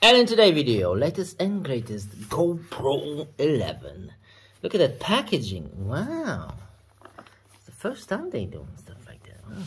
And in today's video, latest and greatest GoPro 11. Look at that packaging. Wow. It's the first time they do stuff like that. Wow.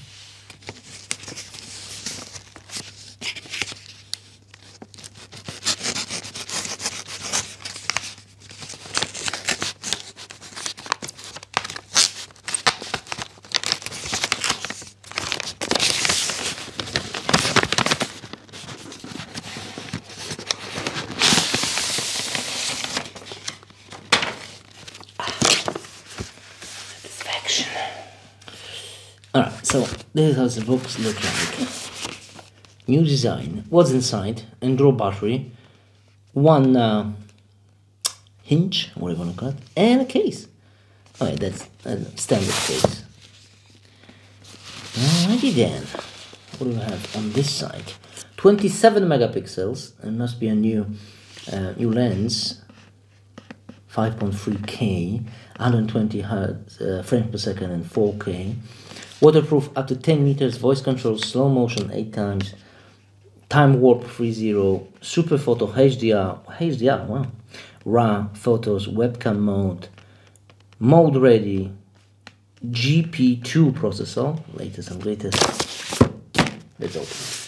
Alright, so this is how the books look like. New design, what's inside, and draw battery, one hinge, what do you want to call it, and a case. Alright, that's a standard case. Alrighty then, what do we have on this side? 27 megapixels, it must be a new lens, 5.3K, 120 hertz, frames per second and 4K. Waterproof up to 10 meters, voice control, slow motion 8 times, time warp 3.0, super photo, HDR, wow, RAW photos, webcam mode ready, GP2 processor, latest and greatest. Let's open it.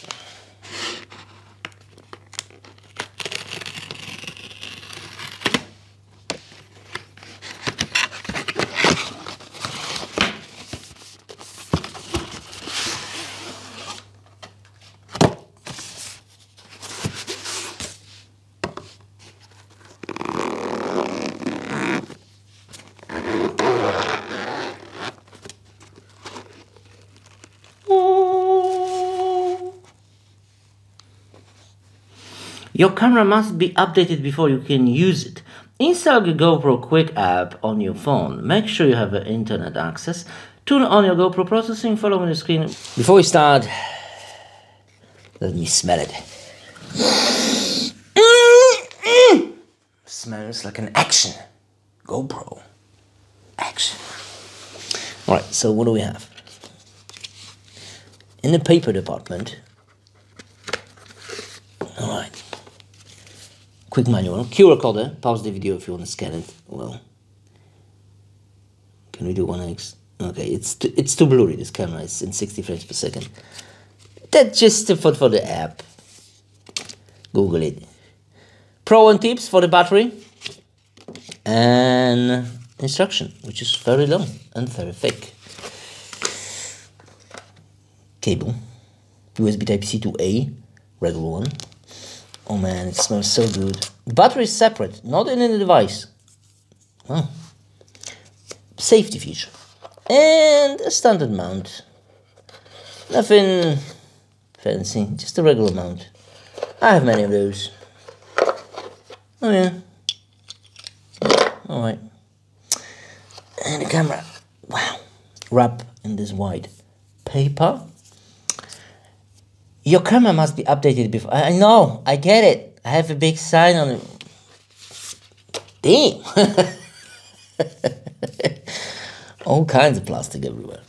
Your camera must be updated before you can use it. Install the GoPro Quick app on your phone. Make sure you have internet access. Turn on your GoPro processing, follow on the screen. Before we start, let me smell it. Smells like an action. GoPro. Action. Alright, so what do we have? In the paper department, alright. Quick manual, QR code, pause the video if you want to scan it. Well, can we do 1x? Okay, it's too blurry, this camera, it's in 60 frames per second. That's just for the app. Google it. Pro and tips for the battery. And instruction, which is very long and very thick. Cable. USB Type-C to A, regular one. Oh man, it smells so good. Battery is separate, not in the device. Oh. Safety feature. And a standard mount. Nothing fancy, just a regular mount. I have many of those. Oh yeah. Alright. And the camera. Wow. Wrap in this white paper. Your camera must be updated before. I know, I get it. I have a big sign on it. Damn. All kinds of plastic everywhere.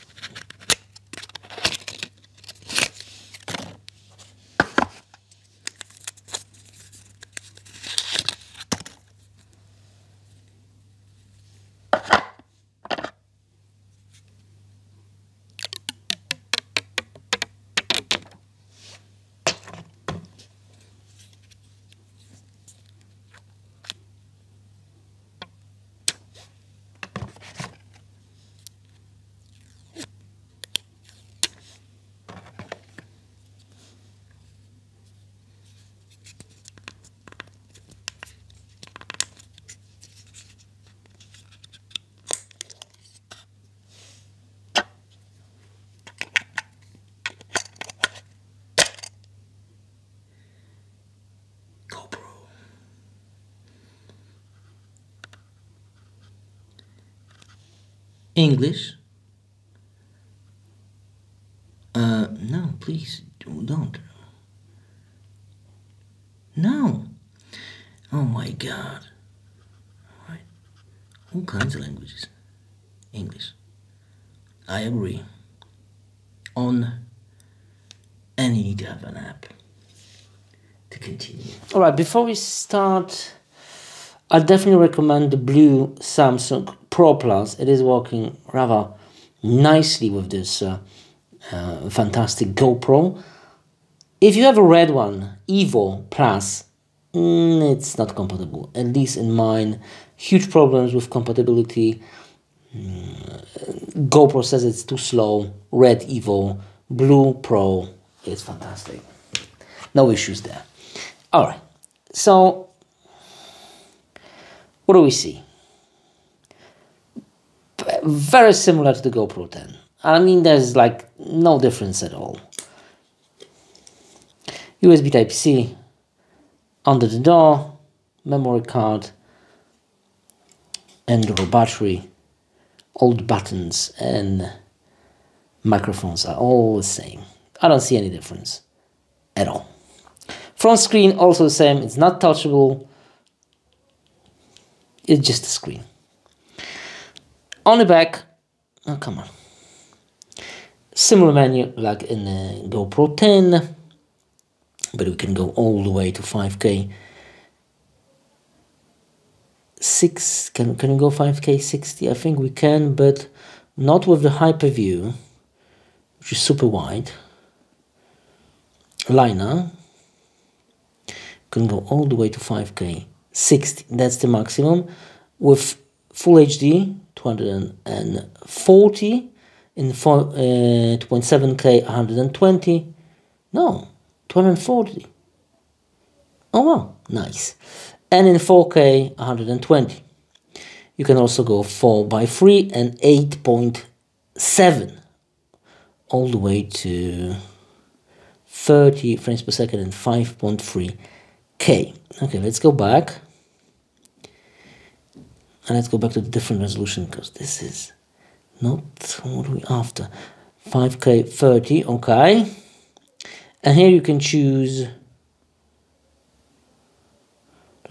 English? No, please don't. No. Oh my God. All right. All kinds of languages. English. I agree. On, and you need to have an app to to continue. All right, before we start, I definitely recommend the blue Samsung Pro Plus. It is working rather nicely with this fantastic GoPro. If you have a red one, Evo Plus, it's not compatible, at least in mine. Huge problems with compatibility. GoPro says it's too slow. Red Evo, blue Pro, it's fantastic. No issues there. All right, so what do we see? Very similar to the GoPro 10. I mean, there's like no difference at all. USB Type-C under the door, memory card, Android battery, all the buttons and microphones are all the same. I don't see any difference at all. Front screen also the same, it's not touchable, it's just a screen. On the back, oh come on, similar menu like in the GoPro 10, but we can go all the way to 5K. Can we go 5K 60? I think we can, but not with the hyper view, which is super wide. Liner can go all the way to 5K 60. That's the maximum. With full HD 240 in 2.7K 120. No, 240. Oh wow, nice. And in 4K 120. You can also go 4:3 and 8.7 all the way to 30 frames per second and 5.3K. Okay, let's go back. And let's go back to the different resolution because this is not what we're after. 5K 30, okay. And here you can choose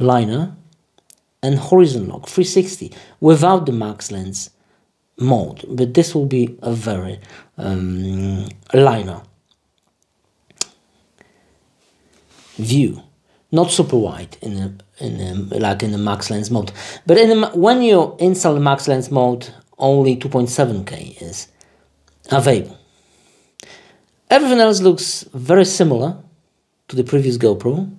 liner and horizon lock 360 without the max lens mode, but this will be a very liner view, not super wide like in the max lens mode, but when you install the max lens mode, only 2.7K is available. Everything else looks very similar to the previous GoPro.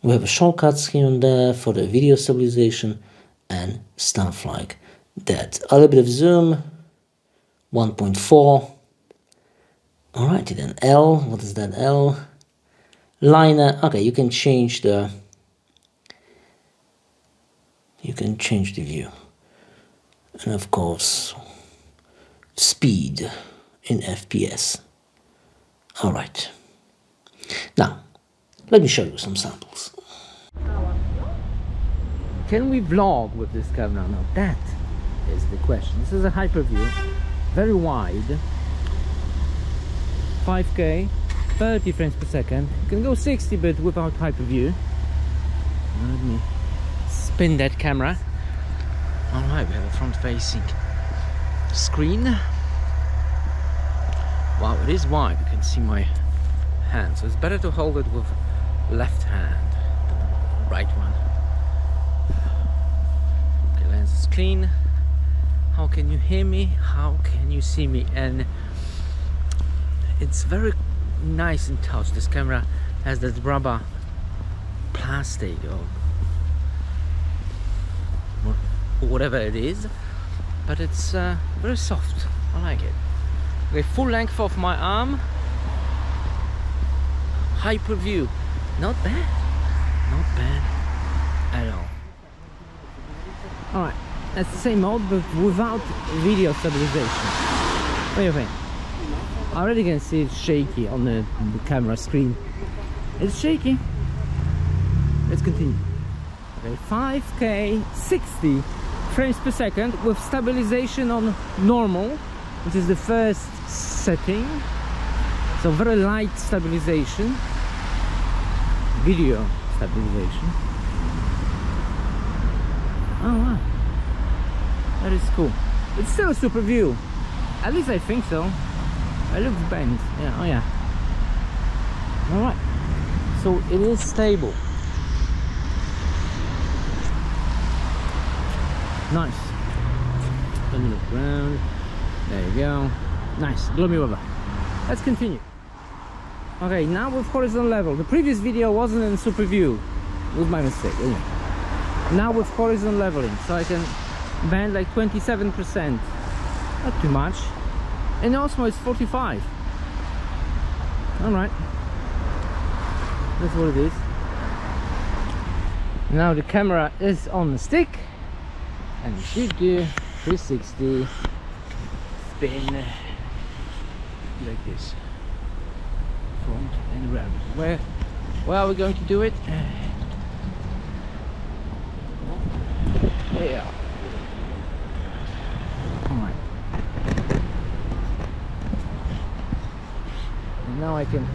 We have shortcuts here and there for the video stabilization and stuff like that. A little bit of zoom, 1.4. Alrighty then, L, what is that, L? Liner, okay, you can change the view. And of course, speed in FPS. Alright. Now, let me show you some samples. Can we vlog with this camera? Now that is the question. This is a hyper view, very wide, 5K, 30 frames per second. You can go 60 but without hyper view. Let me spin that camera. Alright, we have a front facing screen. Wow, it is wide, you can see my hand, so it's better to hold it with left hand than right one. Okay, lens is clean. How can you hear me? How can you see me? And it's very nice in touch. This camera has that rubber plastic or whatever it is, but it's very soft. I like it. Okay, full length of my arm, hyper view, not bad at all. All right, that's the same mode but without video stabilization. What do you think? I already can see it's shaky on the camera screen. It's shaky. Let's continue. Okay, 5K 60 frames per second with stabilization on normal, which is the first setting. So very light stabilization. Video stabilization. Oh wow, that is cool. It's still a super view, at least I think so. It looks bent, yeah, oh yeah. Alright, so it is stable. Nice. Let me look around. There you go. Nice, gloomy weather. Let's continue. Okay, now with horizon level. The previous video wasn't in super view. It was my mistake. Anyway. Now with horizon leveling, so I can bend like 27%. Not too much. And also it's 45. Alright. That's what it is. Now the camera is on the stick. And you should do 360 spin like this, front and round. Where are we going to do it? Yeah. All right. And now I can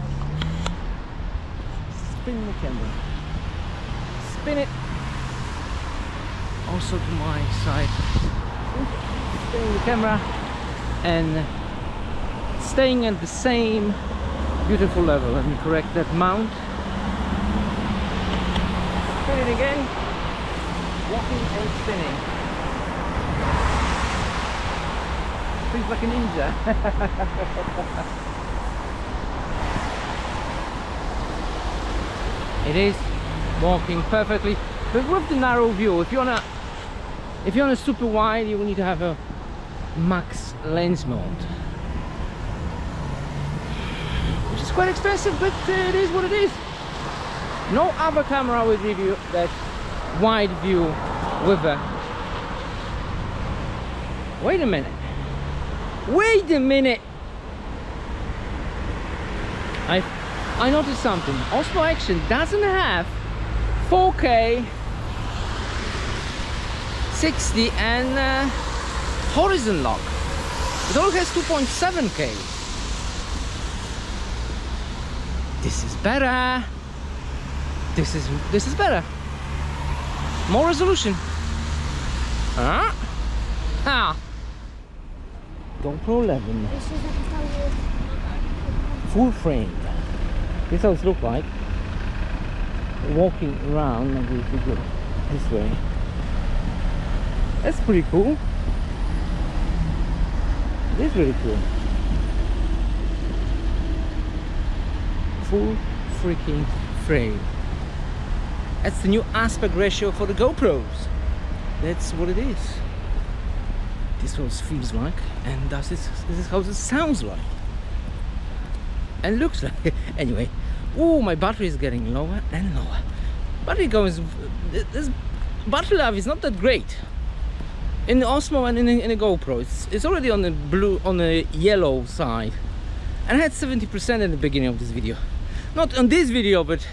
spin the camera. Spin it. Also to my side, spinning the camera and staying at the same beautiful level. Let me correct that mount. Spin it again, walking and spinning. Feels like a ninja. It is walking perfectly, but with the narrow view. If you're on a super wide, you will need to have a max lens mode, which is quite expensive, but it is what it is. No other camera will give you that wide view with a... Wait a minute. Wait a minute. I noticed something. Osmo Action doesn't have 4K 60 and horizon lock. It only has 2.7K. This is better. This is better. More resolution. GoPro 11. Full frame. This is how it looks like. Walking around, maybe if we go this way. That's pretty cool. It is really cool. Full freaking frame. That's the new aspect ratio for the GoPros. That's what it is. This is what it feels like, and this is how it sounds like, and looks like. Anyway, oh, my battery is getting lower and lower. Battery goes. This battery life is not that great in the Osmo and in the GoPro. It's already on the yellow side, and I had 70% in the beginning of this video. Not on this video, but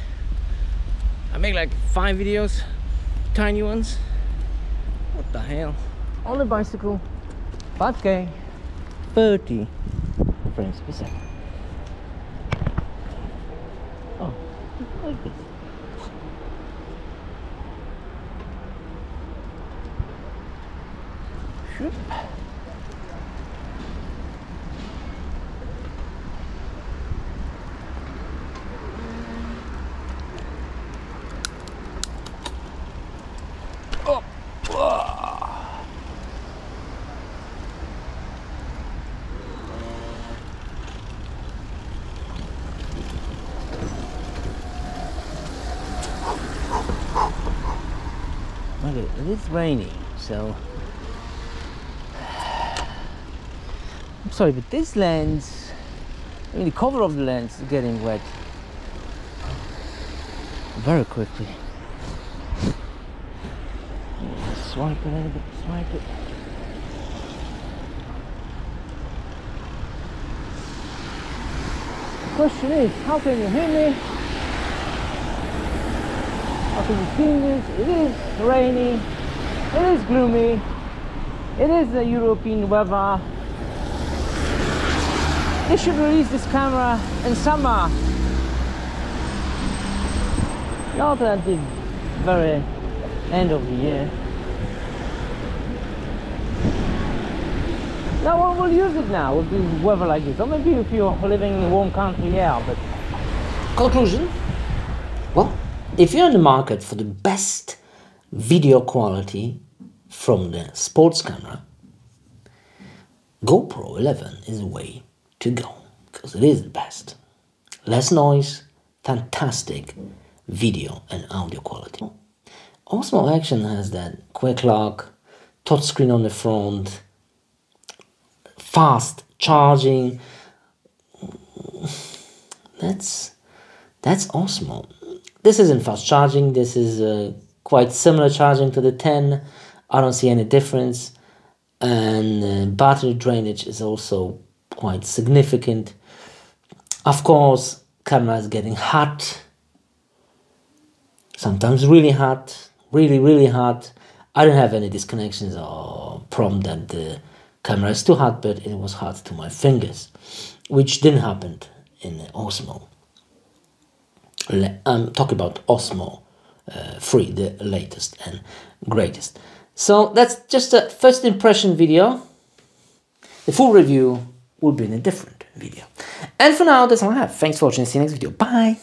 I make like 5 videos, tiny ones. What the hell? On the bicycle, 5K, 30 frames per second. Oh, like this. Shoop. Okay, it is raining, so I'm sorry, but this lens, I mean the cover of the lens is getting wet very quickly. Swipe it a little bit, swipe it. The question is, how can you hear me? How can you see this? It is rainy, it is gloomy, it is the European weather. They should release this camera in summer, not at the very end of the year. No one will use it now with the weather like this. Or maybe if you're living in a warm country, yeah, but conclusion, Well, if you're in the market for the best video quality from the sports camera, GoPro 11 is the way to go, because it is the best. Less noise, fantastic video and audio quality. Osmo Action has that quick lock, touchscreen on the front, fast charging. That's Osmo. This isn't fast charging, this is quite similar charging to the 10. I don't see any difference. And battery drainage is also quite significant. Of course, camera is getting hot. Sometimes really hot, really hot. I don't have any disconnections or problem that the camera is too hot, but it was hot to my fingers, which didn't happen in Osmo. I'm talking about Osmo 3, the latest and greatest. So that's just a first impression video. The full review will be in a different video. And for now, that's all I have. Thanks for watching. See you next video. Bye.